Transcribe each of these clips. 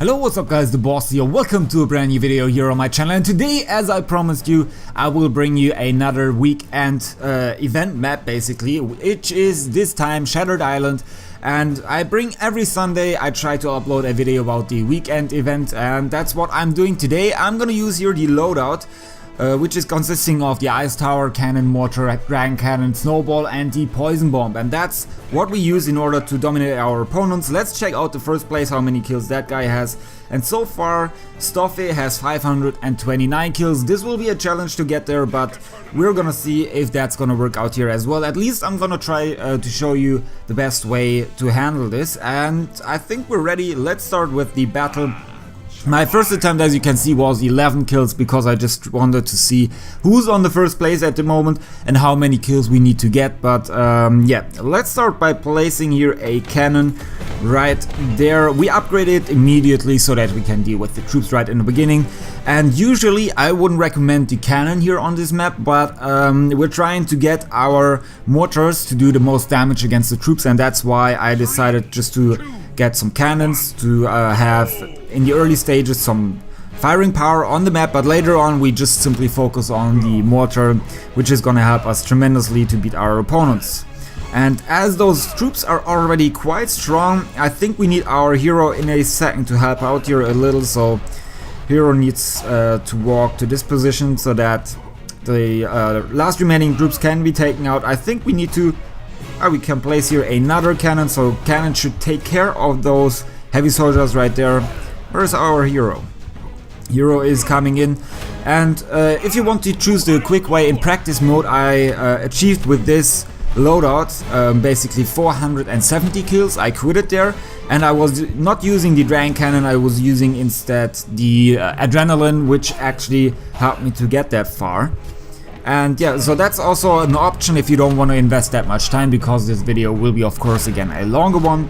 Hello, what's up guys, the boss here. Welcome to a brand new video here on my channel, and today, as I promised you, I will bring you another weekend event map basically, which is this time Shattered Island. And I bring every Sunday, I try to upload a video about the weekend event, and that's what I'm doing today. I'm gonna use here the loadout, which is consisting of the ice tower, cannon, mortar, dragon cannon, snowball and the poison bomb, and that's what we use in order to dominate our opponents. Let's check out the first place, how many kills that guy has. And so far Stoffe has 529 kills. This will be a challenge to get there, but we're gonna see if that's gonna work out here as well. At least I'm gonna try to show you the best way to handle this, and I think we're ready. Let's start with the battle. My first attempt, as you can see, was 11 kills because I just wanted to see who's on the first place at the moment and how many kills we need to get. But yeah, let's start by placing here a cannon right there. We upgrade it immediately so that we can deal with the troops right in the beginning. And usually I wouldn't recommend the cannon here on this map, but we're trying to get our mortars to do the most damage against the troops, and that's why I decided just to get some cannons to have in the early stages some firing power on the map, but later on we just simply focus on the mortar, which is gonna help us tremendously to beat our opponents. And as those troops are already quite strong, I think we need our hero in a second to help out here a little. So hero needs to walk to this position so that the last remaining troops can be taken out. I think we need to we can place here another cannon, so cannon should take care of those heavy soldiers right there. Where's our hero? Hero is coming in, and if you want to choose the quick way in practice mode, I achieved with this loadout basically 470 kills. I quit it there, and I was not using the dragon cannon, I was using instead the adrenaline, which actually helped me to get that far. And yeah, so that's also an option if you don't want to invest that much time, because this video will be of course again a longer one.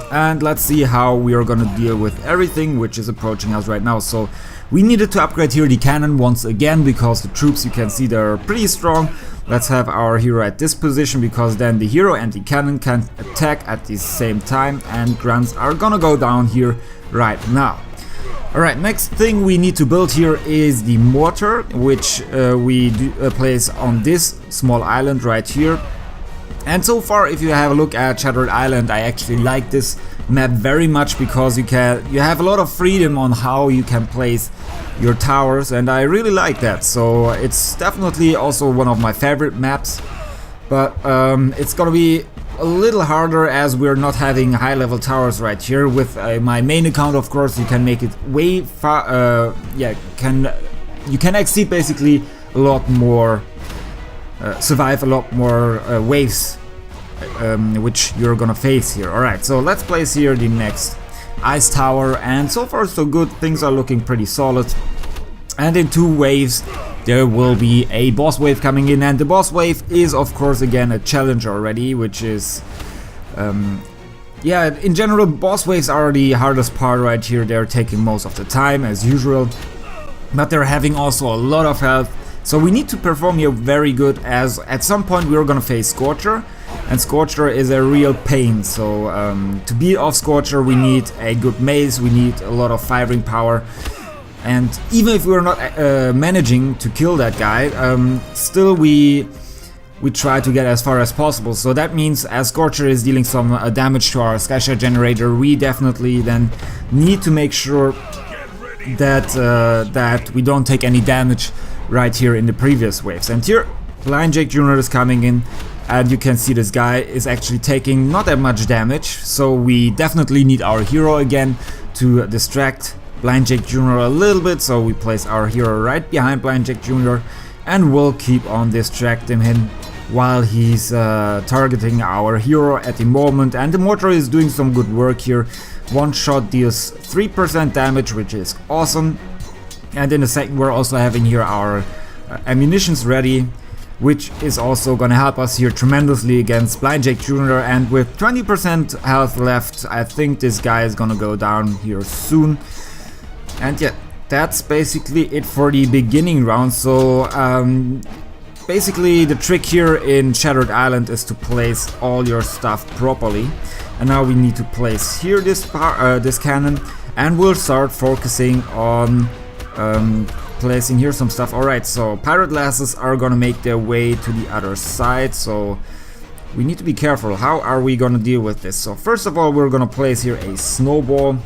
And let's see how we are gonna deal with everything which is approaching us right now. So we needed to upgrade here the cannon once again, because the troops, you can see, they're pretty strong. Let's have our hero at this position, because then the hero and the cannon can attack at the same time, and grunts are gonna go down here right now. Alright, next thing we need to build here is the mortar, which we place on this small island right here. And so far, if you have a look at Shattered Island, I actually like this map very much, because you have a lot of freedom on how you can place your towers, and I really like that. So it's definitely also one of my favorite maps, but it's gonna be a little harder as we're not having high level towers right here. With my main account, of course, you can make it way far, yeah, you can exceed basically a lot more, survive a lot more waves which you're gonna face here. Alright, so let's place here the next ice tower, and so far so good, things are looking pretty solid. And in 2 waves there will be a boss wave coming in, and the boss wave is of course again a challenge already, which is yeah, in general boss waves are the hardest part right here. They're taking most of the time as usual, but they're having also a lot of health, so we need to perform here very good, as at some point we're gonna face Scorcher, and Scorcher is a real pain. So to beat off Scorcher we need a good mace, we need a lot of firing power. And even if we're not managing to kill that guy, still we try to get as far as possible. So that means as Scorcher is dealing some damage to our Skyshield generator, we definitely then need to make sure that that we don't take any damage right here in the previous waves. And here Blind Jake Jr. is coming in, and you can see this guy is actually taking not that much damage. So we definitely need our hero again to distract Blind Jake Jr. a little bit, so we place our hero right behind Blind Jake Jr. and we'll keep on distracting him while he's targeting our hero at the moment. And the mortar is doing some good work here. One shot deals 3% damage, which is awesome. And in a second we're also having here our ammunitions ready, which is also gonna help us here tremendously against Blind Jake Jr. And with 20% health left, I think this guy is gonna go down here soon. And yeah, that's basically it for the beginning round. So basically the trick here in Shattered Island is to place all your stuff properly. And now we need to place here this cannon, and we'll start focusing on placing here some stuff. Alright, so pirate lasses are gonna make their way to the other side, so we need to be careful. How are we gonna deal with this? So first of all, we're gonna place here a snowball,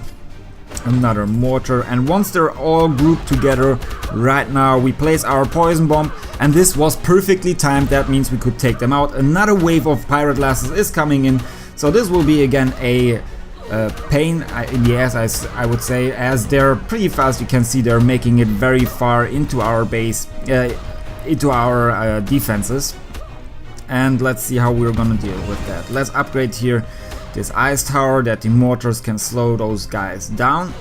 another mortar, and once they're all grouped together right now, we place our poison bomb, and this was perfectly timed. That means we could take them out. Another wave of pirate lasses is coming in, so this will be again a pain in the ass, I would say, as they're pretty fast. You can see they're making it very far into our base, into our defenses. And let's see how we're gonna deal with that. Let's upgrade here this ice tower that the mortars can slow those guys down.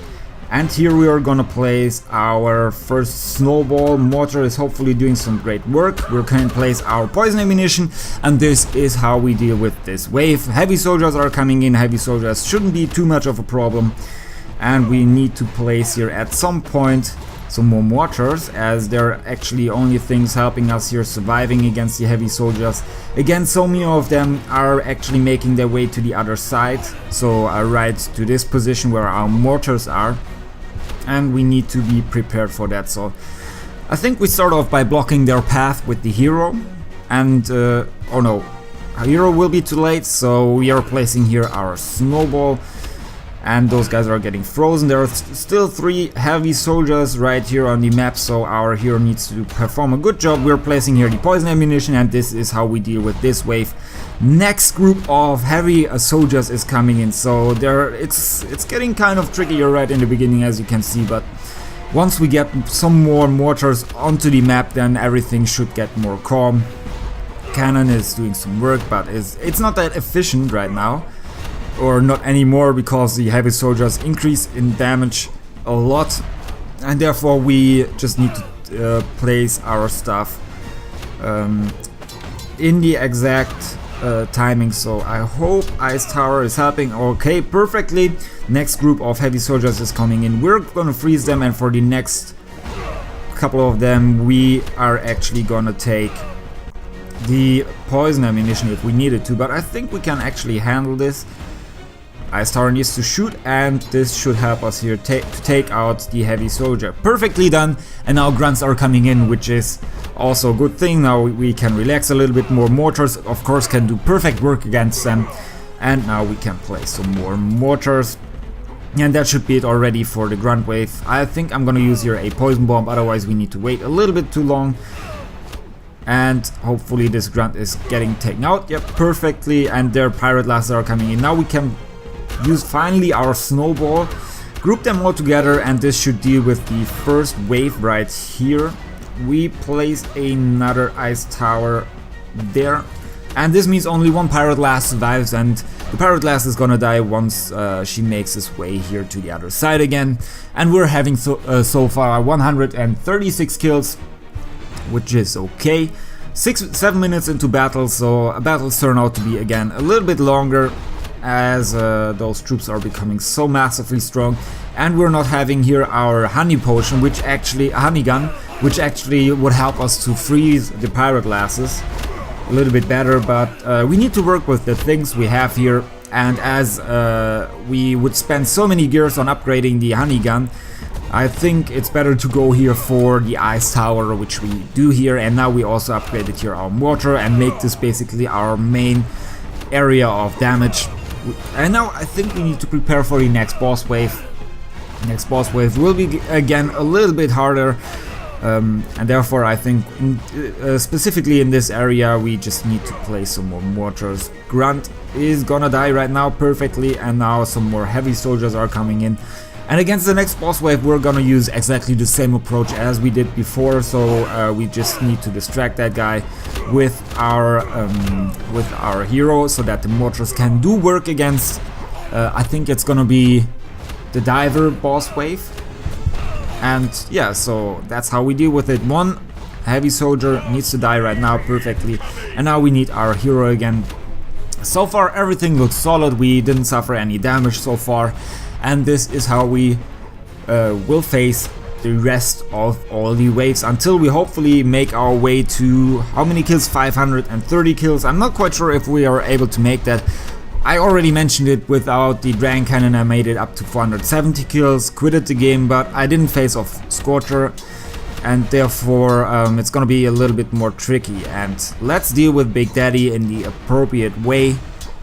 And here we are gonna place our first snowball. Mortar is hopefully doing some great work. We're gonna place our poison ammunition, and this is how we deal with this wave. Heavy soldiers are coming in. Heavy soldiers shouldn't be too much of a problem. And we need to place here at some point some more mortars, as they're actually only things helping us here surviving against the heavy soldiers. Again, so many of them are actually making their way to the other side, so right to this position where our mortars are, and we need to be prepared for that. So I think we start off by blocking their path with the hero, and oh no, our hero will be too late, so we are placing here our snowball. And those guys are getting frozen. There are still 3 heavy soldiers right here on the map, so our hero needs to perform a good job. We're placing here the poison ammunition, and this is how we deal with this wave. Next group of heavy soldiers is coming in, so it's getting kind of trickier right in the beginning, as you can see, but once we get some more mortars onto the map, then everything should get more calm. Cannon is doing some work, but it's not that efficient right now. Or not anymore, because the heavy soldiers increase in damage a lot, and therefore we just need to place our stuff in the exact timing. So I hope Ice Tower is helping. Okay, perfectly. Next group of heavy soldiers is coming in. We're gonna freeze them, and for the next couple of them we are actually gonna take the poison ammunition if we needed to, but I think we can actually handle this. Ice Tower needs to shoot, and this should help us here to take out the heavy soldier. Perfectly done, and now grunts are coming in, which is also a good thing. Now we can relax a little bit more. Mortars, of course, can do perfect work against them, and now we can place some more mortars. And that should be it already for the grunt wave. I think I'm gonna use here a poison bomb, otherwise we need to wait a little bit too long. And hopefully this grunt is getting taken out. Yep, perfectly, and their pirate lasses are coming in. Now we can use finally our snowball, group them all together, and this should deal with the first wave right here. We place another ice tower there, and this means only 1 pirate lass survives, and the pirate lass is gonna die once she makes his way here to the other side again. And we're having so far 136 kills, which is okay. 7 minutes into battle, so battles turn out to be again a little bit longer, as those troops are becoming so massively strong. And we're not having here our honey potion, honey gun, which actually would help us to freeze the pirate lasses a little bit better, but we need to work with the things we have here. And as we would spend so many gears on upgrading the honey gun, I think it's better to go here for the ice tower, which we do here. And now we also upgraded here our mortar and make this basically our main area of damage. And now I think we need to prepare for the next boss wave. Next boss wave will be again a little bit harder, and therefore I think specifically in this area we just need to place some more mortars. Grunt is gonna die right now perfectly, and now some more heavy soldiers are coming in. And against the next boss wave we're gonna use exactly the same approach as we did before, so we just need to distract that guy with our hero so that the mortars can do work against, I think it's gonna be the diver boss wave. And yeah, so that's how we deal with it. 1 heavy soldier needs to die right now perfectly, and now we need our hero again. So far everything looks solid, we didn't suffer any damage so far. And this is how we will face the rest of all the waves until we hopefully make our way to, how many kills? 530 kills. I'm not quite sure if we are able to make that. I already mentioned it, without the Dragon Cannon I made it up to 470 kills, quitted the game, but I didn't face off Scorcher, and therefore it's gonna be a little bit more tricky. And let's deal with Big Daddy in the appropriate way.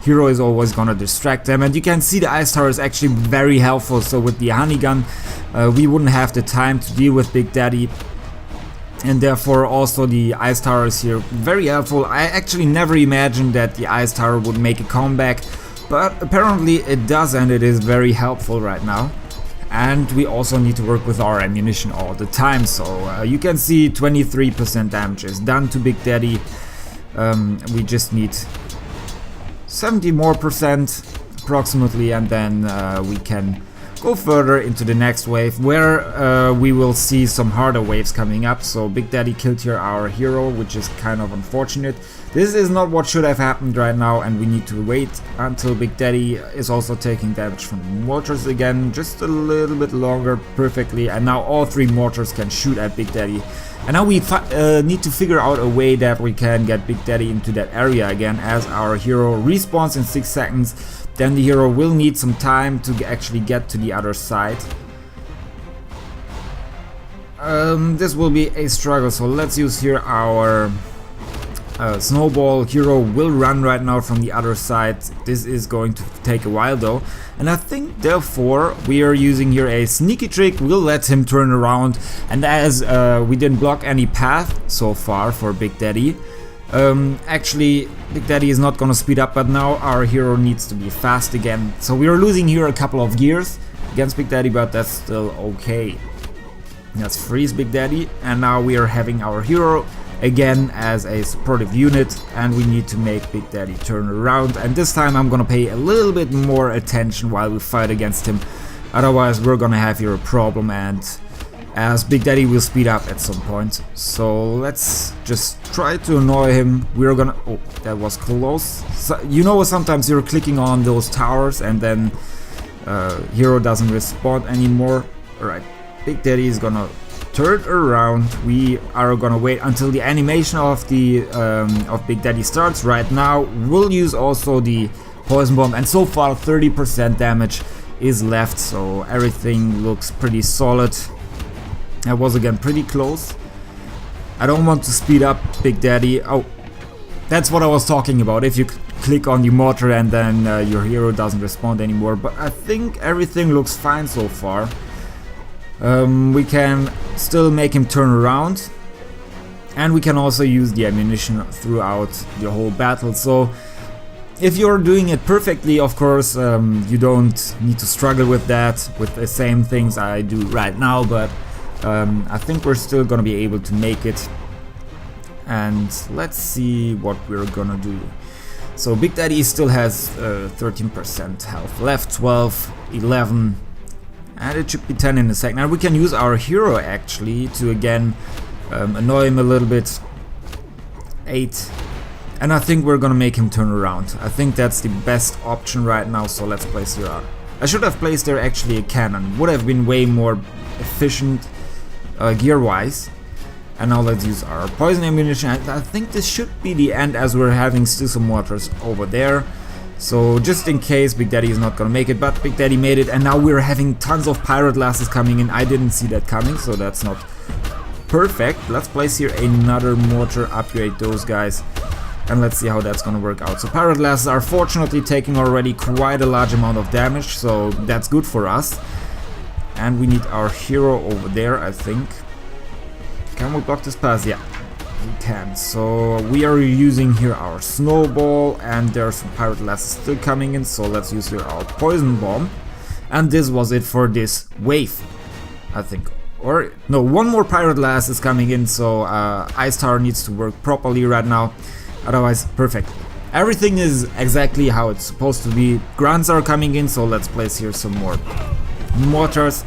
Hero is always gonna distract them, and you can see the Ice Tower is actually very helpful. So with the Honey Gun we wouldn't have the time to deal with Big Daddy, and therefore also the Ice Tower is here very helpful. I actually never imagined that the Ice Tower would make a comeback, but apparently it does, and it is very helpful right now. And we also need to work with our ammunition all the time, so you can see 23% damage is done to Big Daddy. We just need 70 more percent approximately, and then we can go further into the next wave, where we will see some harder waves coming up. So Big Daddy killed here our hero, which is kind of unfortunate. This is not what should have happened right now, and we need to wait until Big Daddy is also taking damage from mortars again, just a little bit longer, perfectly. And now all 3 mortars can shoot at Big Daddy. And now we need to figure out a way that we can get Big Daddy into that area again, as our hero respawns in 6 seconds. Then the hero will need some time to actually get to the other side. This will be a struggle, so let's use here our Snowball. Hero will run right now from the other side. This is going to take a while though, and I think therefore we are using here a sneaky trick. We'll let him turn around, and as we didn't block any path so far for Big Daddy, actually Big Daddy is not gonna speed up, but now our hero needs to be fast again. So we are losing here a couple of gears against Big Daddy, but that's still okay. Let's freeze Big Daddy, and now we are having our hero again as a supportive unit, and we need to make Big Daddy turn around. And this time I'm gonna pay a little bit more attention while we fight against him, otherwise we're gonna have here a problem, and as Big Daddy will speed up at some point. So let's just try to annoy him. We're gonna... oh, that was close. So, you know, sometimes you're clicking on those towers and then hero doesn't respond anymore. Alright, Big Daddy is gonna turn around. We are gonna wait until the animation of the of Big Daddy starts right now. We'll use also the Poison Bomb, and so far 30% damage is left, so everything looks pretty solid. That was again pretty close. I don't want to speed up Big Daddy. Oh, that's what I was talking about. If you click on the mortar and then your hero doesn't respond anymore. But I think everything looks fine so far. We can still make him turn around, and we can also use the ammunition throughout the whole battle. So if you're doing it perfectly, of course, you don't need to struggle with that, with the same things I do right now, but I think we're still gonna be able to make it. And let's see what we're gonna do. So Big Daddy still has 13% health left, 12, 11, and it should be 10 in a second. Now we can use our hero actually to again annoy him a little bit. 8, and I think we're gonna make him turn around. I think that's the best option right now, so let's place here out. I should have placed there actually a cannon, would have been way more efficient gear wise. And now let's use our poison ammunition. I think this should be the end, as we're having still some mortars over there. So just in case Big Daddy is not gonna make it, but Big Daddy made it, and now we're having tons of pirate lasses coming in. I didn't see that coming, so that's not perfect. Let's place here another mortar, upgrade those guys, and let's see how that's gonna work out. So pirate lasses are fortunately taking already quite a large amount of damage, so that's good for us. And we need our hero over there, I think. Can we block this pass? Yeah, we can. So we are using here our snowball, and there are some pirate lasses still coming in, so let's use here our poison bomb. And this was it for this wave, I think. Or no, one more pirate lass is coming in, so Ice Tower needs to work properly right now. Otherwise, perfect. Everything is exactly how it's supposed to be. Grunts are coming in, so let's place here some more mortars.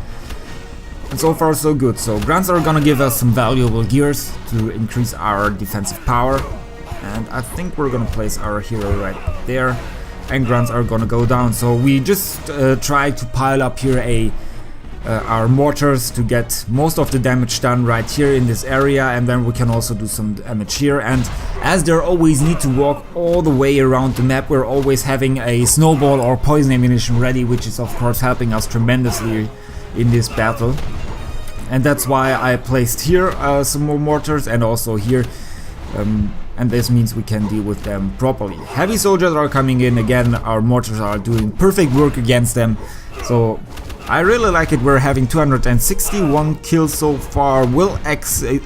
And so far so good. So grunts are gonna give us some valuable gears to increase our defensive power, and I think we're gonna place our hero right there, and grunts are gonna go down. So we just try to pile up here a our mortars to get most of the damage done right here in this area, and then we can also do some damage here. And as they always need to walk all the way around the map, we're always having a snowball or poison ammunition ready, which is of course helping us tremendously in this battle. And that's why I placed here some more mortars, and also here, and this means we can deal with them properly. Heavy soldiers are coming in again, our mortars are doing perfect work against them, so I really like it. We're having 261 kills so far, will exceed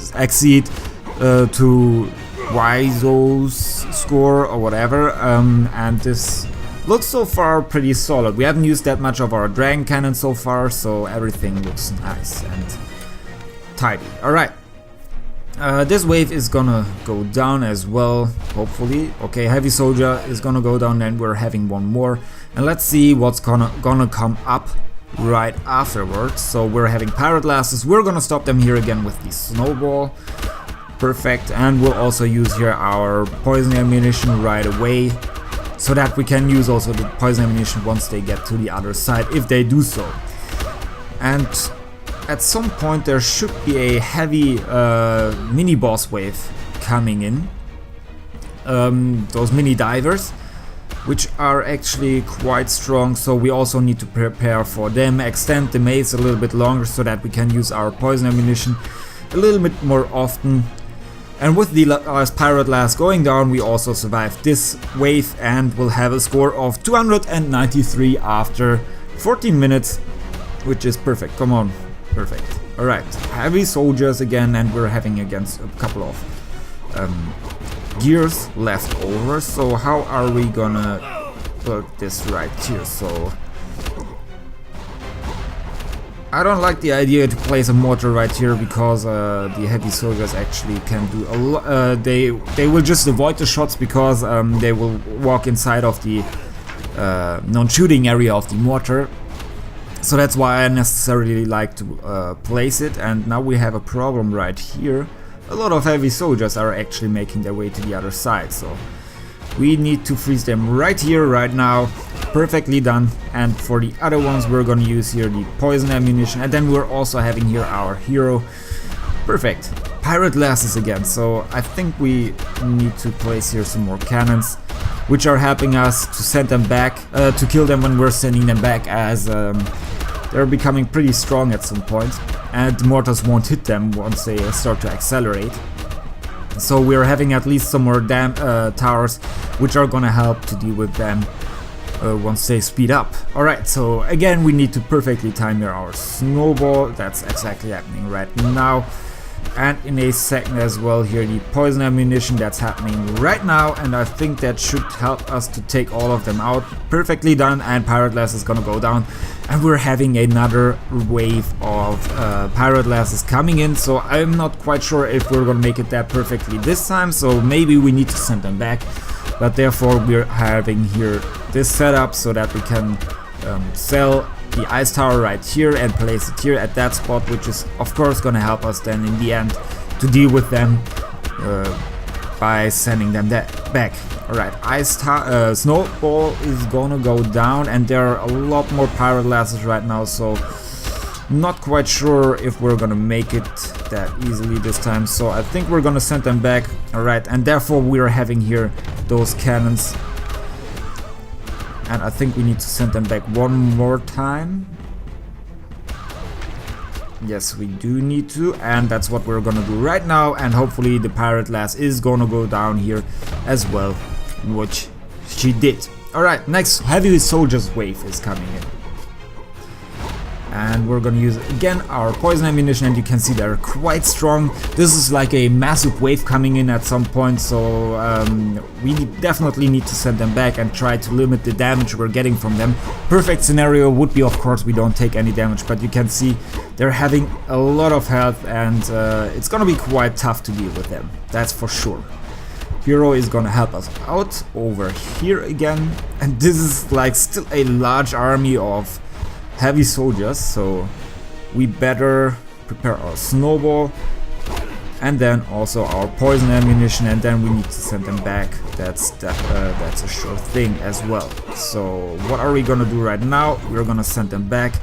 to Wizo's score or whatever, and this looks so far pretty solid. We haven't used that much of our dragon cannon so far, so everything looks nice and tidy. Alright, this wave is gonna go down as well, hopefully. Okay, heavy soldier is gonna go down, and we're having one more, and let's see what's gonna come up right afterwards. So we're having pirate lasses, we're gonna stop them here again with the snowball. Perfect, and we'll also use here our poison ammunition right away, so that we can use also the poison ammunition once they get to the other side, if they do so. And at some point there should be a heavy mini boss wave coming in, those mini divers, which are actually quite strong, so we also need to prepare for them, extend the maze a little bit longer so that we can use our poison ammunition a little bit more often. And with the last pirate lass going down, we also survived this wave, and we'll have a score of 293 after 14 minutes, which is perfect. Come on, perfect. Alright, heavy soldiers again, and we're having against a couple of gears left over. So how are we gonna put this right here? So I don't like the idea to place a mortar right here, because the heavy soldiers actually can do a lot. They will just avoid the shots, because they will walk inside of the non-shooting area of the mortar. So that's why I necessarily like to place it. And now we have a problem right here. A lot of heavy soldiers are actually making their way to the other side, so we need to freeze them right here, right now. Perfectly done. And for the other ones, we're gonna use here the poison ammunition, and then we're also having here our hero. Perfect. Pirate lasses again, so I think we need to place here some more cannons, which are helping us to send them back, to kill them when we're sending them back, as they're becoming pretty strong at some point, and the mortars won't hit them once they start to accelerate. So we're having at least some more towers, which are gonna help to deal with them once they speed up. Alright, so again we need to perfectly time here our snowball. That's exactly happening right now. And in a second as well here the poison ammunition, that's happening right now, and I think that should help us to take all of them out. Perfectly done, and pirate lass is gonna go down, and we're having another wave of pirate lasses coming in. So I'm not quite sure if we're gonna make it that perfectly this time, so maybe we need to send them back. But therefore we're having here this setup so that we can sell the ice tower right here and place it here at that spot, which is of course gonna help us then in the end to deal with them by sending them back. Alright, snowball is gonna go down, and there are a lot more pirate lasses right now, so not quite sure if we're gonna make it that easily this time, so I think we're gonna send them back. Alright, and therefore we're having here those cannons, and I think we need to send them back one more time. Yes, we do need to, and that's what we're gonna do right now, and hopefully the pirate lass is gonna go down here as well, which she did. Alright, next heavy soldiers wave is coming in. And we're gonna use again our poison ammunition, and you can see they're quite strong. This is like a massive wave coming in at some point, so we definitely need to send them back and try to limit the damage we're getting from them. Perfect scenario would be, of course, we don't take any damage, but you can see they're having a lot of health, and it's gonna be quite tough to deal with them, that's for sure. Hero is gonna help us out over here again, and this is like still a large army of heavy soldiers, so we better prepare our snowball and then also our poison ammunition, and then we need to send them back. That's a sure thing as well. So what are we gonna do right now? We're gonna send them back,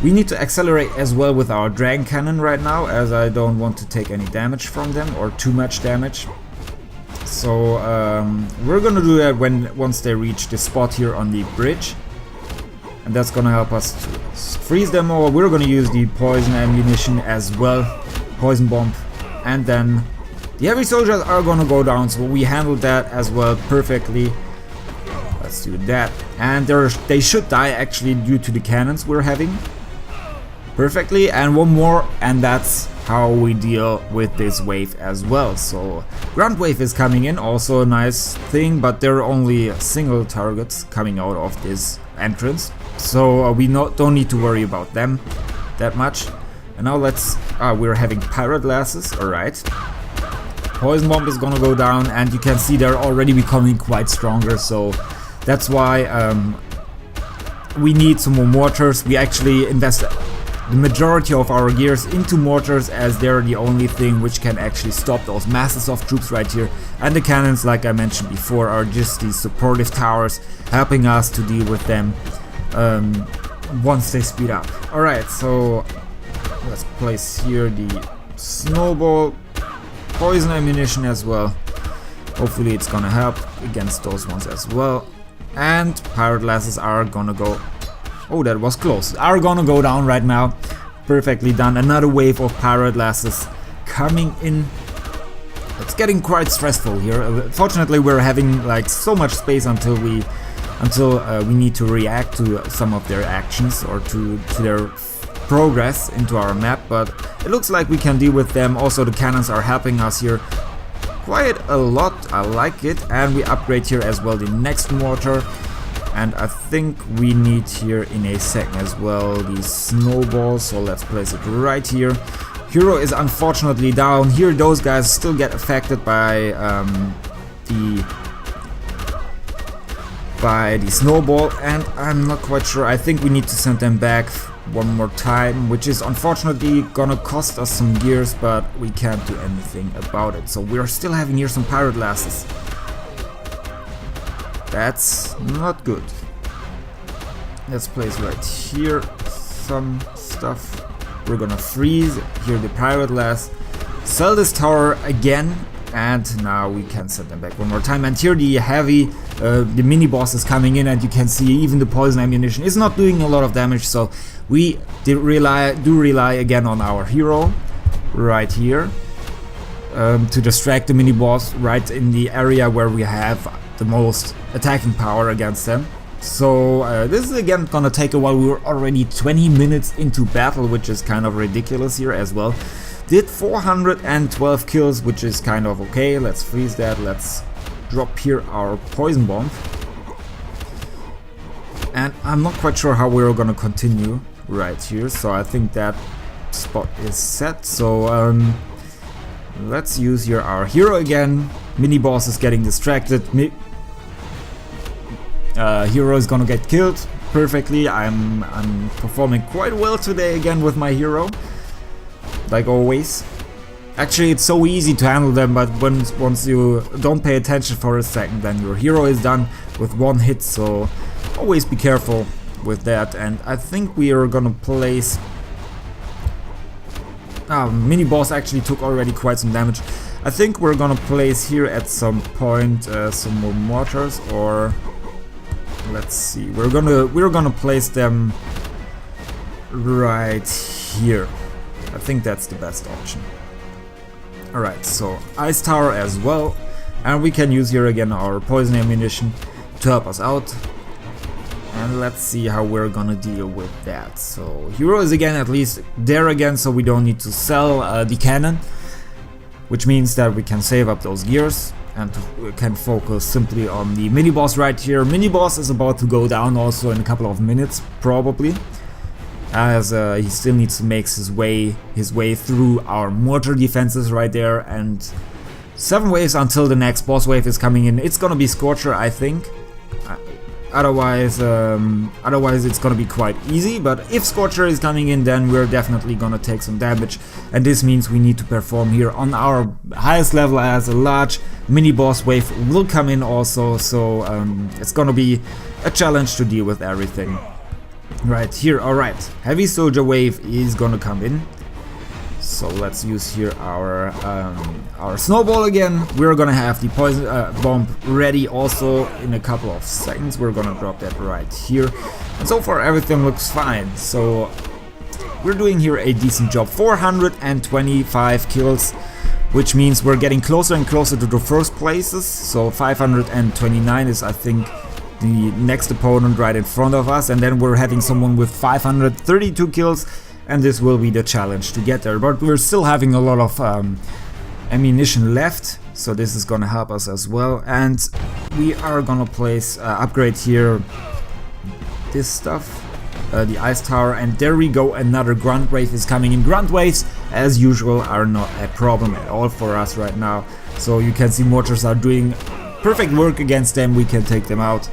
We need to accelerate as well with our Dragon Cannon right now, as I don't want to take any damage from them, or too much damage. So we're gonna do that once they reach the spot here on the bridge. And that's gonna help us to freeze them, or we're gonna use the poison ammunition as well, poison bomb, and then the heavy soldiers are gonna go down, so we handled that as well perfectly. Let's do that, and they should die actually due to the cannons we're having. Perfectly, and one more, and that's how we deal with this wave as well. So ground wave is coming in, also a nice thing, but there are only single targets coming out of this entrance, so we don't need to worry about them that much. And now we're having pirate glasses, alright. Poison bomb is gonna go down, and you can see they're already becoming quite stronger, so that's why we need some more mortars. We actually invest the majority of our gears into mortars, as they're the only thing which can actually stop those masses of troops right here. And the cannons, like I mentioned before, are just these supportive towers helping us to deal with them once they speed up. Alright, so let's place here the snowball, poison ammunition as well. Hopefully it's gonna help against those ones as well. And pirate glasses are gonna go... Oh, that was close. Are gonna go down right now. Perfectly done. Another wave of pirate glasses coming in. It's getting quite stressful here. Fortunately, we're having like so much space until we need to react to some of their actions or to their progress into our map. But it looks like we can deal with them. Also, the cannons are helping us here quite a lot. I like it. And we upgrade here as well the next mortar. And I think we need here in a second as well these snowballs, so let's place it right here. Hero is unfortunately down. Here those guys still get affected by the snowball, and I'm not quite sure. I think we need to send them back one more time, which is unfortunately gonna cost us some gears, but we can't do anything about it. So we're still having here some pirate glasses. That's not good. Let's place right here some stuff. We're gonna freeze here the pirate glass, sell this tower again, and now we can send them back one more time. And here the heavy, the mini boss is coming in, and you can see even the poison ammunition is not doing a lot of damage. So we do rely again on our hero right here to distract the mini boss right in the area where we have the most attacking power against them. So this is again gonna take a while. We were already 20 minutes into battle, which is kind of ridiculous here as well. Did 412 kills, which is kind of okay. Let's freeze that. Let's drop here our poison bomb. And I'm not quite sure how we're gonna continue right here, so I think that spot is set. So let's use here our hero again. Mini boss is getting distracted. Hero is gonna get killed perfectly. I'm performing quite well today again with my hero, like always. Actually, it's so easy to handle them, but once you don't pay attention for a second, then your hero is done with one hit. So always be careful with that. And I think we are gonna place... mini boss actually took already quite some damage. I think we're gonna place here at some point some more mortars, or let's see, we're gonna place them right here. I think that's the best option. Alright, so ice tower as well, and we can use here again our poison ammunition to help us out. And let's see how we're gonna deal with that. So hero is again at least there again, so we don't need to sell the cannon, which means that we can save up those gears and we can focus simply on the mini boss right here. Mini boss is about to go down also in a couple of minutes probably, as he still needs to make his way through our mortar defenses right there, and 7 waves until the next boss wave is coming in. It's gonna be Scorcher, I think. Otherwise it's gonna be quite easy, but if Scorcher is coming in, then we're definitely gonna take some damage, and this means we need to perform here on our highest level, as a large mini boss wave will come in also. So it's gonna be a challenge to deal with everything. right here. Alright, heavy soldier wave is gonna come in. So let's use here our snowball again. We're gonna have the poison bomb ready also in a couple of seconds. We're gonna drop that right here. And so far everything looks fine. So we're doing here a decent job. 425 kills, which means we're getting closer and closer to the first places. So 529 is, I think, the next opponent right in front of us, and then we're having someone with 532 kills, and this will be the challenge to get there. But we're still having a lot of ammunition left, so this is gonna help us as well. And we are gonna place upgrade here this stuff, the ice tower, and there we go. Another grunt wave is coming in. Grunt waves, as usual, are not a problem at all for us right now. So you can see mortars are doing perfect work against them. We can take them out.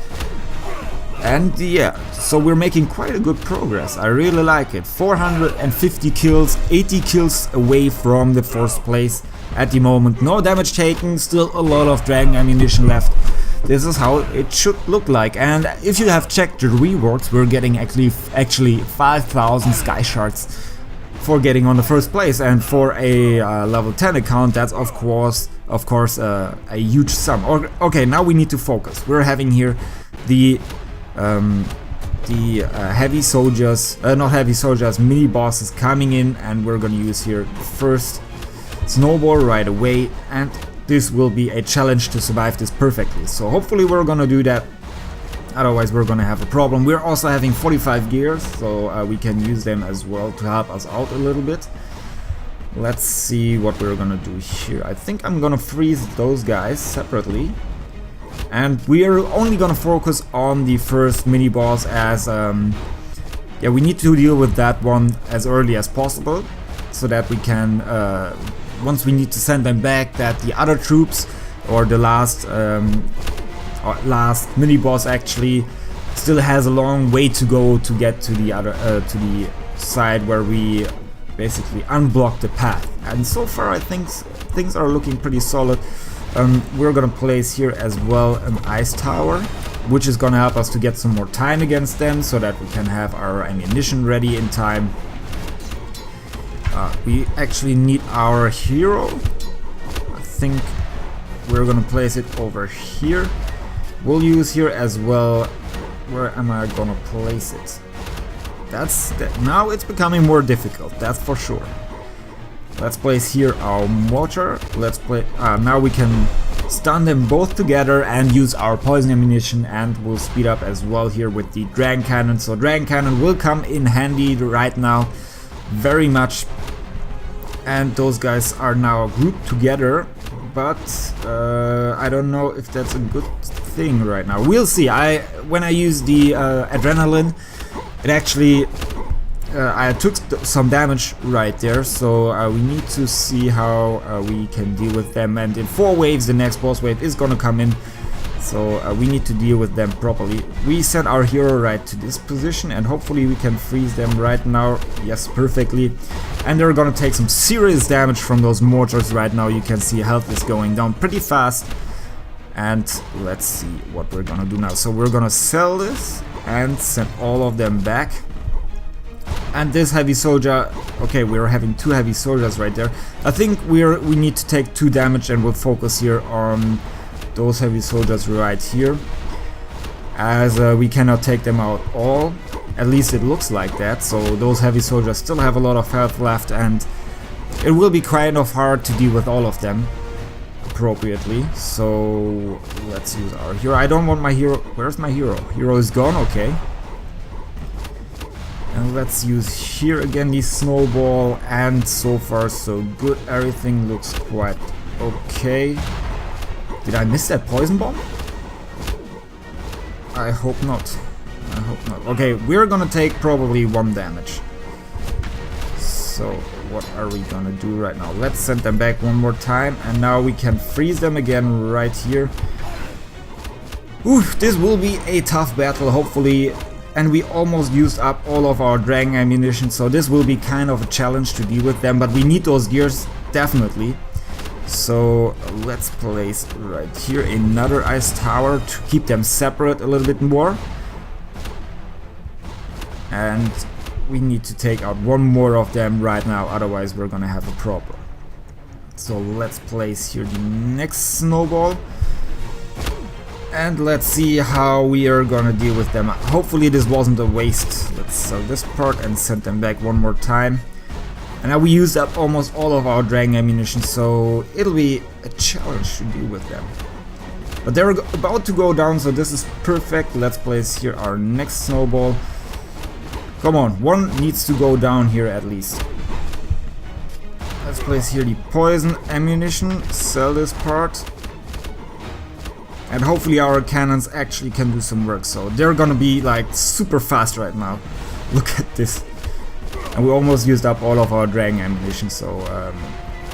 And yeah, so we're making quite a good progress. I really like it. 450 kills, 80 kills away from the first place at the moment. No damage taken, still a lot of dragon ammunition left. This is how it should look like. And if you have checked the rewards, we're getting actually 5,000 sky shards for getting on the first place. And for a level 10 account, that's of course a huge sum. Okay, now we need to focus. We're having here the heavy soldiers, not heavy soldiers, mini bosses coming in, and we're gonna use here the first snowball right away, and this will be a challenge to survive this perfectly. So hopefully we're gonna do that, otherwise we're gonna have a problem. We're also having 45 gears, so we can use them as well to help us out a little bit. Let's see what we're gonna do here. I think I'm gonna freeze those guys separately. And we are only gonna focus on the first mini boss, as yeah, we need to deal with that one as early as possible, so that we can, once we need to send them back, that the other troops or the last mini boss actually still has a long way to go to get to the other to the side where we basically unblock the path. And so far I think things are looking pretty solid. We're gonna place here as well an ice tower, which is gonna help us to get some more time against them, so that we can have our ammunition ready in time. We actually need our hero. I think we're gonna place it over here. We'll use here as well. Where am I gonna place it? Now it's becoming more difficult, that's for sure. Let's place here our mortar. Let's play. Now we can stun them both together and use our poison ammunition, and we'll speed up as well here with the dragon cannon. So dragon cannon will come in handy right now, very much. And those guys are now grouped together, but I don't know if that's a good thing right now. We'll see. When I use the adrenaline, it actually I took some damage right there, so we need to see how we can deal with them. And in 4 waves, the next boss wave is gonna come in, so we need to deal with them properly. We send our hero right to this position, and hopefully we can freeze them right now. Yes, perfectly. And they're gonna take some serious damage from those mortars right now. You can see health is going down pretty fast. And let's see what we're gonna do now. So we're gonna sell this and send all of them back. And this heavy soldier, okay, we're having 2 heavy soldiers right there. I think we need to take 2 damage, and we'll focus here on those heavy soldiers right here, as we cannot take them out all. At least it looks like that. So those heavy soldiers still have a lot of health left, and it will be kind of hard to deal with all of them appropriately. So let's use our hero. I don't want my hero. Where's my hero? Hero is gone. Okay. And let's use here again the snowball, and so far so good. Everything looks quite okay. Did I miss that poison bomb? I hope not. I hope not. Okay, we're gonna take probably 1 damage. So what are we gonna do right now? Let's send them back one more time, and now we can freeze them again right here. Oof, this will be a tough battle, hopefully. And we almost used up all of our dragon ammunition, so this will be kind of a challenge to deal with them, but we need those gears, definitely. So let's place right here another ice tower to keep them separate a little bit more. and we need to take out one more of them right now, otherwise we're gonna have a problem. So let's place here the next snowball, and let's see how we are gonna deal with them. Hopefully this wasn't a waste. Let's sell this part and send them back one more time. And now we used up almost all of our dragon ammunition, so it'll be a challenge to deal with them. But they're about to go down, so this is perfect. Let's place here our next snowball. Come on, one needs to go down here at least. Let's place here the poison ammunition, sell this part. And hopefully our cannons actually can do some work. So they're gonna be like super fast right now. Look at this. And we almost used up all of our dragon ammunition, so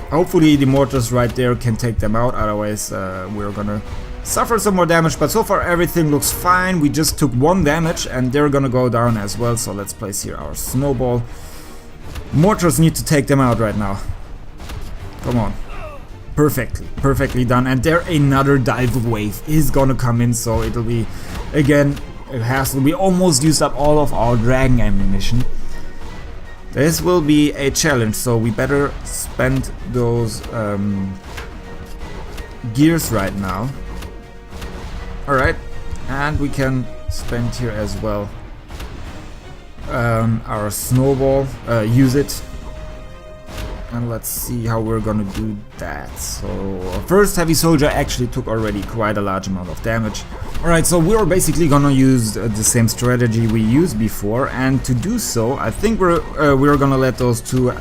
hopefully the mortars right there can take them out, otherwise we're gonna suffer some more damage. But so far everything looks fine. We just took 1 damage and they're gonna go down as well, so let's place here our snowball. Mortars need to take them out right now. Come on. Perfectly done. And there another dive wave is gonna come in, so it'll be, again, it has to be almost used up all of our dragon ammunition. This will be a challenge, so we better spend those gears right now. Alright, and we can spend here as well our snowball, use it. And let's see how we're gonna do that. So first heavy soldier actually took already quite a large amount of damage. Alright, so we're basically gonna use the same strategy we used before, and to do so I think we're gonna let those 2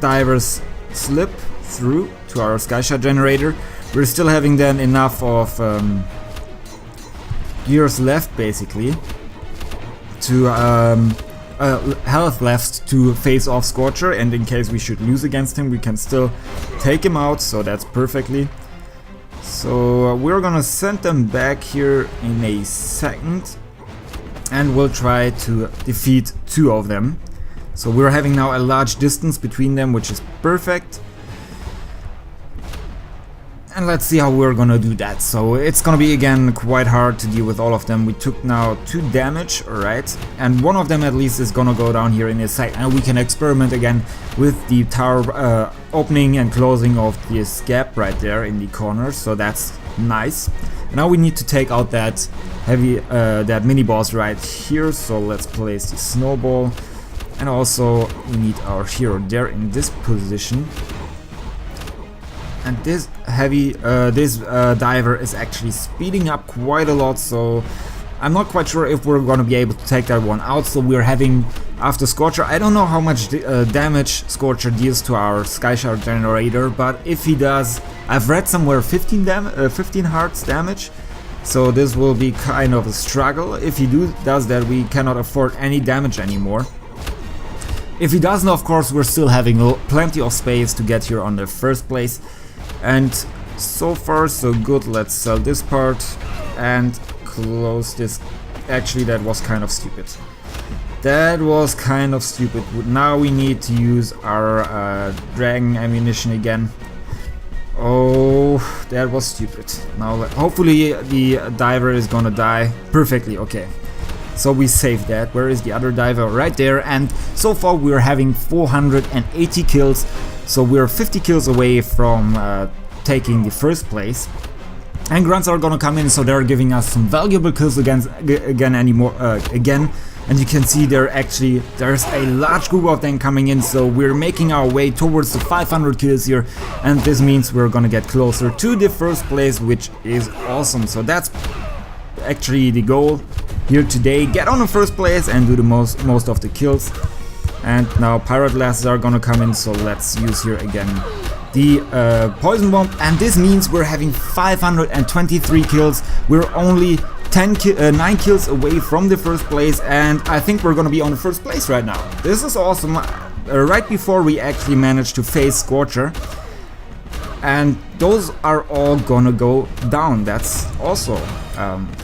divers slip through to our Skyshield generator. We're still having then enough of gears left basically to health left to face off Scorcher, and in case we should lose against him we can still take him out, so that's perfectly. So we're gonna send them back here in a second, and we'll try to defeat 2 of them. So we're having now a large distance between them, which is perfect. And let's see how we're gonna do that. So it's gonna be again quite hard to deal with all of them. We took now 2 damage, alright, and one of them at least is gonna go down here in a sec, and we can experiment again with the tower opening and closing of this gap right there in the corner, so that's nice. And now we need to take out that heavy that mini boss right here, so let's place the snowball, and also we need our hero there in this position. And this heavy, diver is actually speeding up quite a lot, so I'm not quite sure if we're gonna be able to take that one out. So we're having, after Scorcher, I don't know how much damage Scorcher deals to our Skyshield generator, but if he does, I've read somewhere 15 hearts damage, so this will be kind of a struggle. If he does that, we cannot afford any damage anymore. If he doesn't, of course, we're still having plenty of space to get here on the first place. And so far so good. Let's sell this part and close this. Actually, that was kind of stupid. Now we need to use our dragon ammunition again. Oh, that was stupid. Now hopefully the diver is gonna die. Perfectly, okay. So we saved that. Where is the other diver? Right there. And so far we're having 480 kills. So we're 50 kills away from taking the first place. And grunts are gonna come in, so they're giving us some valuable kills again. And you can see there's a large group of them coming in, so we're making our way towards the 500 kills here, and this means we're gonna get closer to the first place, which is awesome. So that's actually the goal here today, get on the first place and do the most of the kills. And now pirate glasses are gonna come in, so let's use here again the poison bomb, and this means we're having 523 kills. We're only 9 kills away from the first place, and I think we're gonna be on the first place right now. This is awesome. Right before we actually managed to face Scorcher, and those are all gonna go down. That's also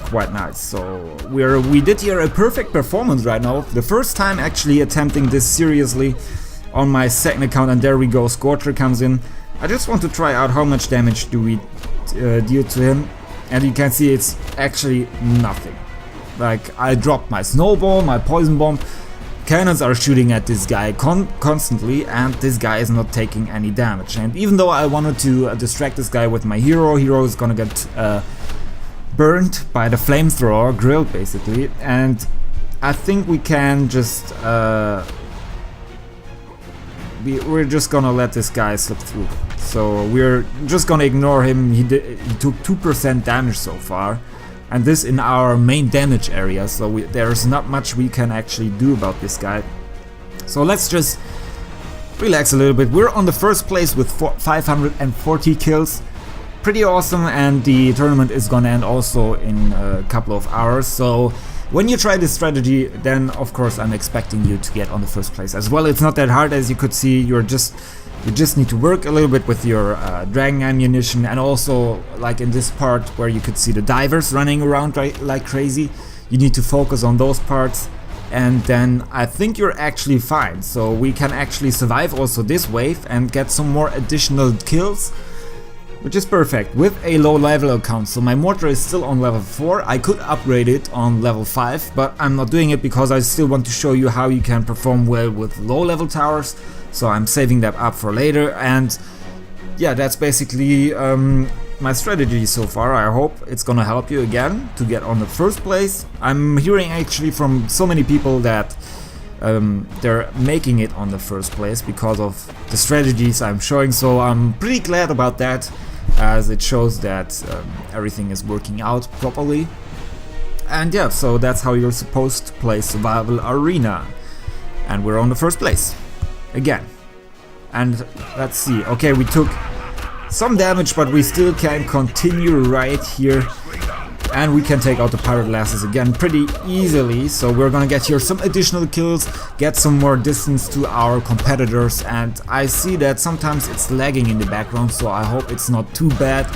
quite nice. So we did here a perfect performance right now. The first time actually attempting this seriously on my second account, and there we go, Scorcher comes in. I just want to try out how much damage do we deal to him, and you can see it's actually nothing. Like, I dropped my snowball, my poison bomb. Cannons are shooting at this guy constantly, and this guy is not taking any damage. And even though I wanted to distract this guy with my hero is gonna get burned by the flamethrower, grilled basically. And I think we can just we're just gonna let this guy slip through. So we're just gonna ignore him. He took 2% damage so far. And this in our main damage area, so there's not much we can actually do about this guy. So let's just relax a little bit. We're on the first place with 540 kills. Pretty awesome, and the tournament is gonna end also in a couple of hours. So when you try this strategy, then of course I'm expecting you to get on the first place as well. It's not that hard, as you could see. You just need to work a little bit with your dragon ammunition, and also like in this part where you could see the divers running around like crazy, you need to focus on those parts, and then I think you're actually fine. So we can actually survive also this wave and get some more additional kills, which is perfect with a low level account. So my mortar is still on level 4, I could upgrade it on level 5, but I'm not doing it because I still want to show you how you can perform well with low level towers. So I'm saving that up for later, and yeah, that's basically my strategy so far. I hope it's gonna help you again to get on the first place. I'm hearing actually from so many people that they're making it on the first place because of the strategies I'm showing, so I'm pretty glad about that, as it shows that everything is working out properly. And yeah, so that's how you're supposed to play Survival Arena. And we're on the first place again. And let's see, okay, we took some damage, but we still can continue right here, and we can take out the pirate lasses again pretty easily. So we're gonna get here some additional kills, get some more distance to our competitors, and I see that sometimes it's lagging in the background, so I hope it's not too bad,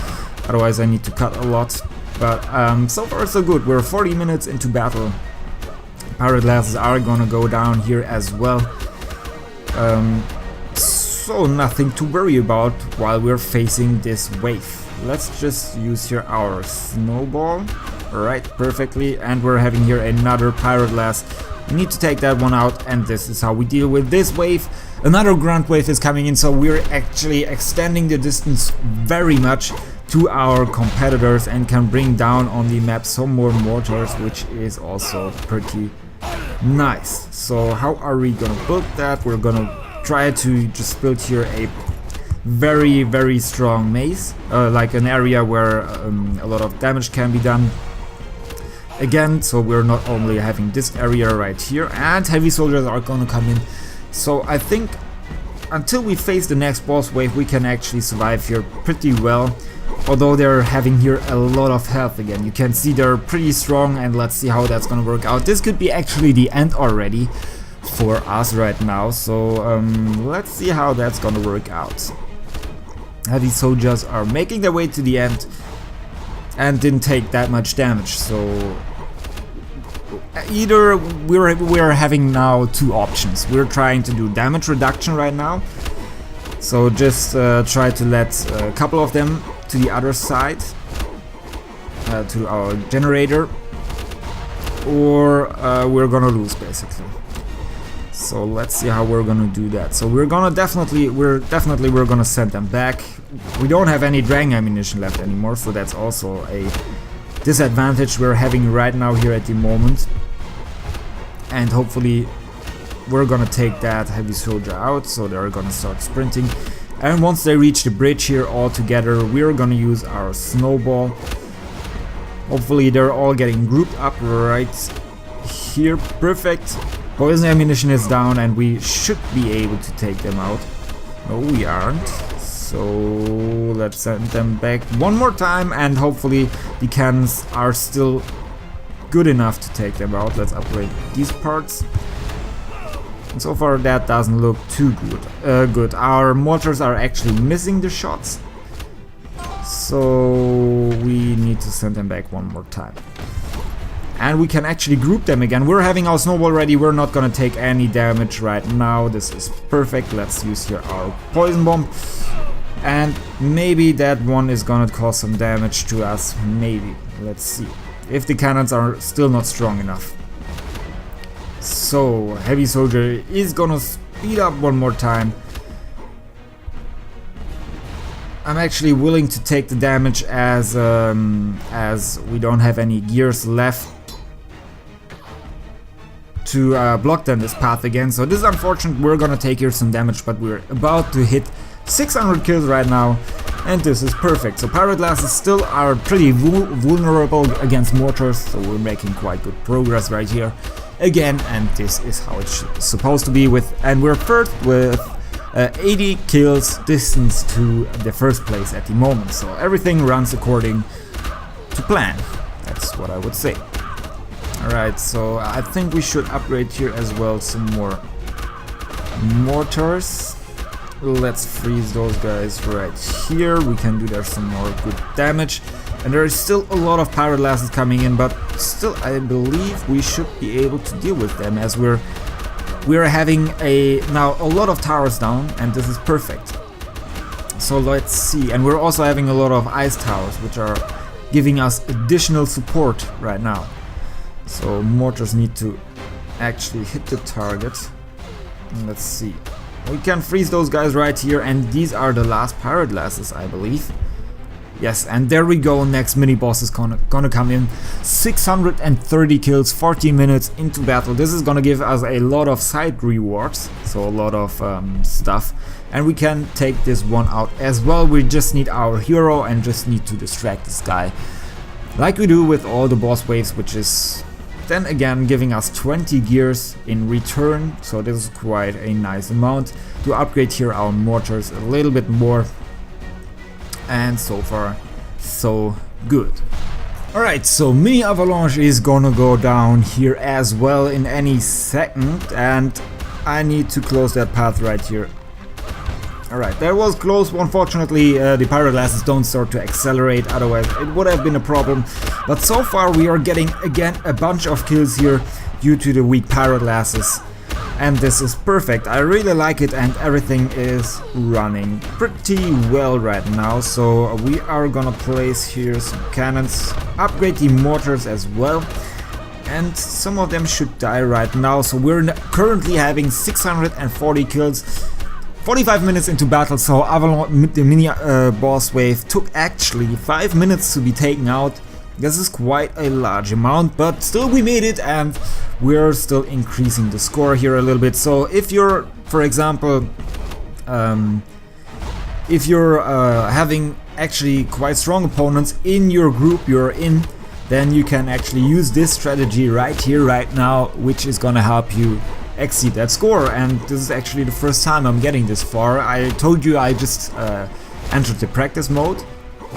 otherwise I need to cut a lot. But so far so good. We're 40 minutes into battle. Pirate lasses are gonna go down here as well. So nothing to worry about while we're facing this wave. Let's just use here our snowball. Right, perfectly. And we're having here another pirate lass. We need to take that one out, and this is how we deal with this wave. Another grunt wave is coming in, so we're actually extending the distance very much to our competitors and can bring down on the map some more mortars, which is also pretty nice. So how are we gonna build that? We're gonna try to just build here a very strong maze, like an area where a lot of damage can be done again. So we're not only having this area right here, and heavy soldiers are gonna come in. So I think until we face the next boss wave, we can actually survive here pretty well, although they're having here a lot of health again. You can see they're pretty strong, and let's see how that's gonna work out. This could be actually the end already for us right now, so let's see how that's gonna work out. Heavy soldiers are making their way to the end and didn't take that much damage, so either we're having now two options. We're trying to do damage reduction right now, so just try to let a couple of them to the other side, to our generator, or we're gonna lose basically. So let's see how we're gonna do that. So we're gonna send them back. We don't have any dragon ammunition left anymore, so that's also a disadvantage we're having right now here at the moment. And hopefully we're gonna take that heavy soldier out, so they're gonna start sprinting. And once they reach the bridge here all together, we're gonna use our snowball. Hopefully they're all getting grouped up right here. Perfect. Poison ammunition is down, and we should be able to take them out. No, we aren't. So let's send them back one more time, and hopefully the cannons are still good enough to take them out. Let's upgrade these parts. And so far that doesn't look too good. Our mortars are actually missing the shots, so we need to send them back one more time. And we can actually group them again. We're having our snowball ready. We're not gonna take any damage right now. This is perfect. Let's use here our poison bomb. And maybe that one is gonna cause some damage to us. Maybe. Let's see. if the cannons are still not strong enough. So heavy soldier is gonna speed up one more time. I'm actually willing to take the damage as we don't have any gears left to block them this path again. So this is unfortunate. We're gonna take here some damage, but we're about to hit 600 kills right now, and this is perfect. So pirate glasses still are pretty vulnerable against mortars, so we're making quite good progress right here again, and this is how it's supposed to be with, and we're first with 80 kills distance to the first place at the moment, so everything runs according to plan. That's what I would say. Alright, so I think we should upgrade here as well some more mortars. Let's freeze those guys right here. We can do there some more good damage. And there is still a lot of pirate glasses coming in, but still I believe we should be able to deal with them, as we're having now a lot of towers down, and this is perfect. So let's see, and we're also having a lot of ice towers, which are giving us additional support right now. So mortars need to actually hit the target. And let's see, we can freeze those guys right here, and these are the last pirate glasses, I believe. Yes, and there we go, next mini boss is gonna come in. 630 kills, 14 minutes into battle. This is gonna give us a lot of side rewards, so a lot of stuff. And we can take this one out as well. We just need our hero and just need to distract this guy, like we do with all the boss waves, which is then again giving us 20 gears in return. So this is quite a nice amount to upgrade here our mortars a little bit more. And so far, so good. Alright, so mini avalanche is gonna go down here as well in any second, and I need to close that path right here. Alright, that was close. Unfortunately, the pirate glasses don't start to accelerate, otherwise it would have been a problem. But so far we are getting again a bunch of kills here due to the weak pirate glasses. And this is perfect. I really like it, and everything is running pretty well right now. So we are gonna place here some cannons, upgrade the mortars as well, and some of them should die right now. So we're currently having 640 kills, 45 minutes into battle. So the mini boss wave took actually 5 minutes to be taken out. This is quite a large amount, but still we made it, and we're still increasing the score here a little bit. So if you're, for example, if you're having actually quite strong opponents in your group you're in, then you can actually use this strategy right here, right now, which is gonna help you exceed that score. And this is actually the first time I'm getting this far. I told you I just entered the practice mode.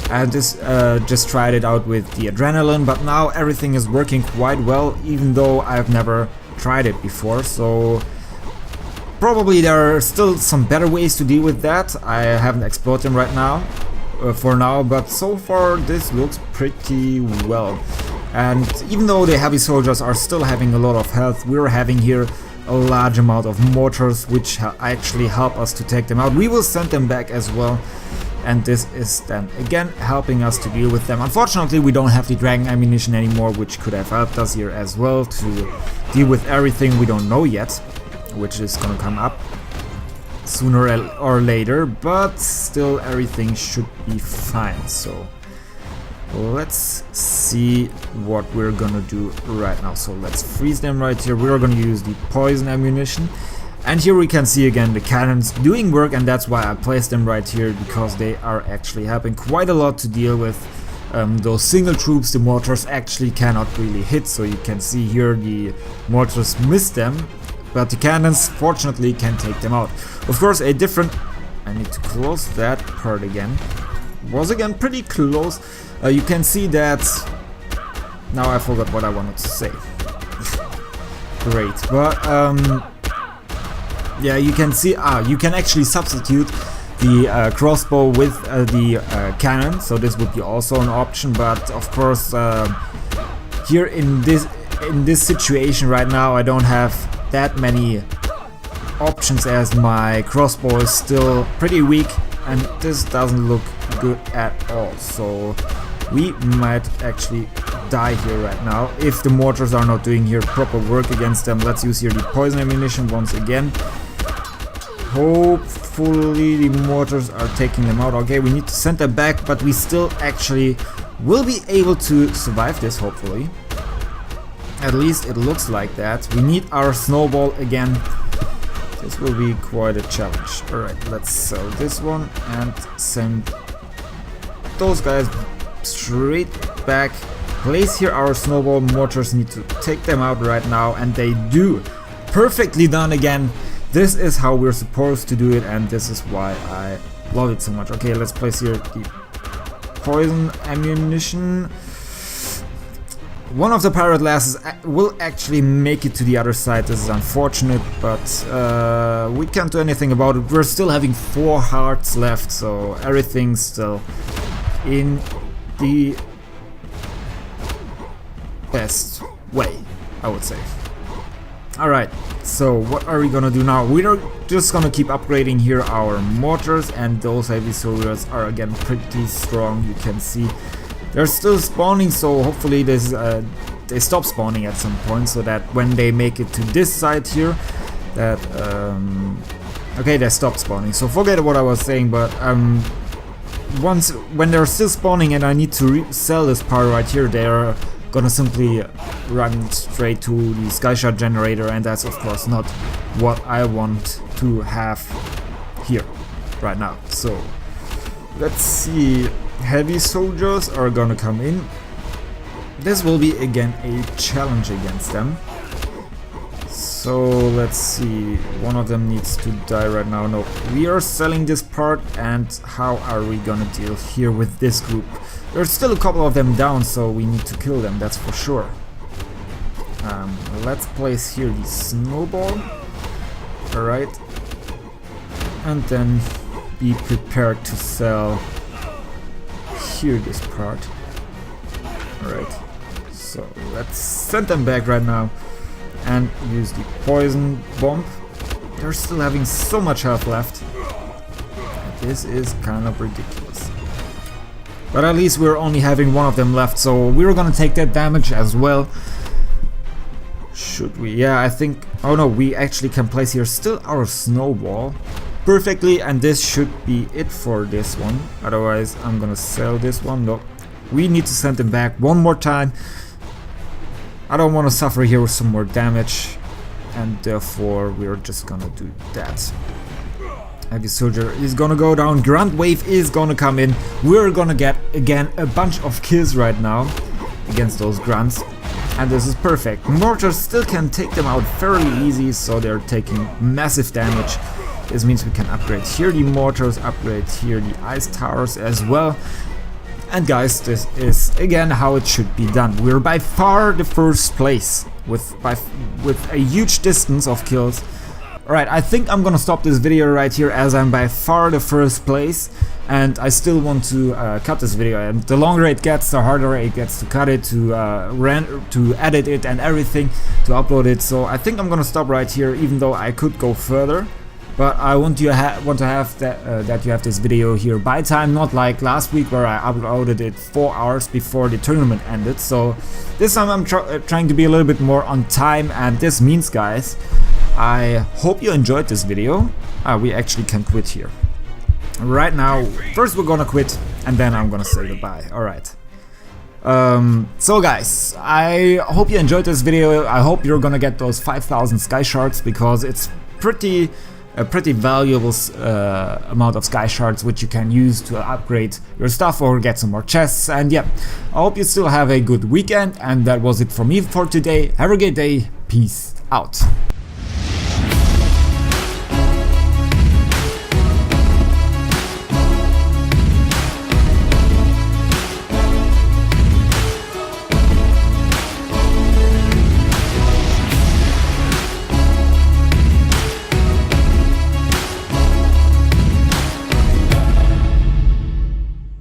I just tried it out with the adrenaline, but now everything is working quite well, even though I've never tried it before. So probably there are still some better ways to deal with that. I haven't explored them right now, for now, but so far this looks pretty well. And even though the heavy soldiers are still having a lot of health, we're having here a large amount of mortars, which actually help us to take them out. We will send them back as well. And this is then again helping us to deal with them. Unfortunately, we don't have the dragon ammunition anymore, which could have helped us here as well to deal with everything we don't know yet, which is gonna come up sooner or later, but still everything should be fine. So let's see what we're gonna do right now. So let's freeze them right here. We're gonna use the poison ammunition. And here we can see again the cannons doing work, and that's why I placed them right here, because they are actually helping quite a lot to deal with those single troops. The mortars actually cannot really hit, so you can see here the mortars miss them, but the cannons fortunately can take them out. Of course, I need to close that part again. Was again pretty close. You can see that. Now I forgot what I wanted to say. Great, but yeah, you can see, you can actually substitute the crossbow with the cannon, so this would be also an option. But of course, here in this situation right now, I don't have that many options, as my crossbow is still pretty weak, and this doesn't look good at all. So we might actually die here right now if the mortars are not doing here proper work against them. Let's use here the poison ammunition once again. Hopefully the mortars are taking them out. Okay, we need to send them back, but we still actually will be able to survive this, hopefully. At least it looks like that. We need our snowball again. This will be quite a challenge. Alright, let's sell this one and send those guys straight back. Place here our snowball mortars, need to take them out right now, and they do. Perfectly done again. This is how we're supposed to do it, and this is why I love it so much. Okay, let's place here the poison ammunition. One of the pirate lasses will actually make it to the other side. This is unfortunate, but we can't do anything about it. We're still having 4 hearts left, so everything's still in the best way, I would say. Alright, so what are we gonna do now? We're just gonna keep upgrading here our mortars, and those heavy soldiers are again pretty strong. You can see they're still spawning, so hopefully this they stop spawning at some point, so that when they make it to this side here, that okay, they stop spawning. So forget what I was saying, but when they're still spawning and I need to sell this part right here, they're gonna simply run straight to the skyshot generator, and that's of course not what I want to have here right now. So let's see, heavy soldiers are gonna come in. This will be again a challenge against them. So let's see, one of them needs to die right now. No, we are selling this part, and how are we gonna deal here with this group? There's still a couple of them down, so we need to kill them, that's for sure. Let's place here the snowball. Alright. And then be prepared to sell here this part. Alright. So let's send them back right now and use the poison bomb. They're still having so much health left. This is kind of ridiculous. But at least we're only having one of them left, so we're gonna take that damage as well. Should we? Yeah, I think... Oh no, we actually can place here still our snowball perfectly, and this should be it for this one. Otherwise, I'm gonna sell this one. No, we need to send them back one more time. I don't want to suffer here with some more damage, and therefore we're just gonna do that. Heavy soldier is gonna go down, grunt wave is gonna come in. We're gonna get again a bunch of kills right now against those grunts, and this is perfect. Mortars still can take them out fairly easy, so they're taking massive damage. This means we can upgrade here the mortars, upgrade here the ice towers as well. And guys, this is again how it should be done. We're by far the first place with a huge distance of kills. Alright, I think I'm gonna stop this video right here, as I'm by far the first place, and I still want to cut this video, and the longer it gets, the harder it gets to cut it, to edit it and everything, to upload it. So I think I'm gonna stop right here, even though I could go further. But I want to have that you have this video here by time, not like last week where I uploaded it 4 hours before the tournament ended. So this time I'm trying to be a little bit more on time, and this means, guys, I hope you enjoyed this video. We actually can quit here. Right now, first we're gonna quit, and then I'm gonna say goodbye. Alright. So guys, I hope you enjoyed this video. I hope you're gonna get those 5,000 sky shards, because it's a pretty valuable amount of sky shards, which you can use to upgrade your stuff or get some more chests. And yeah, I hope you still have a good weekend, and that was it from me for today. Have a great day. Peace out.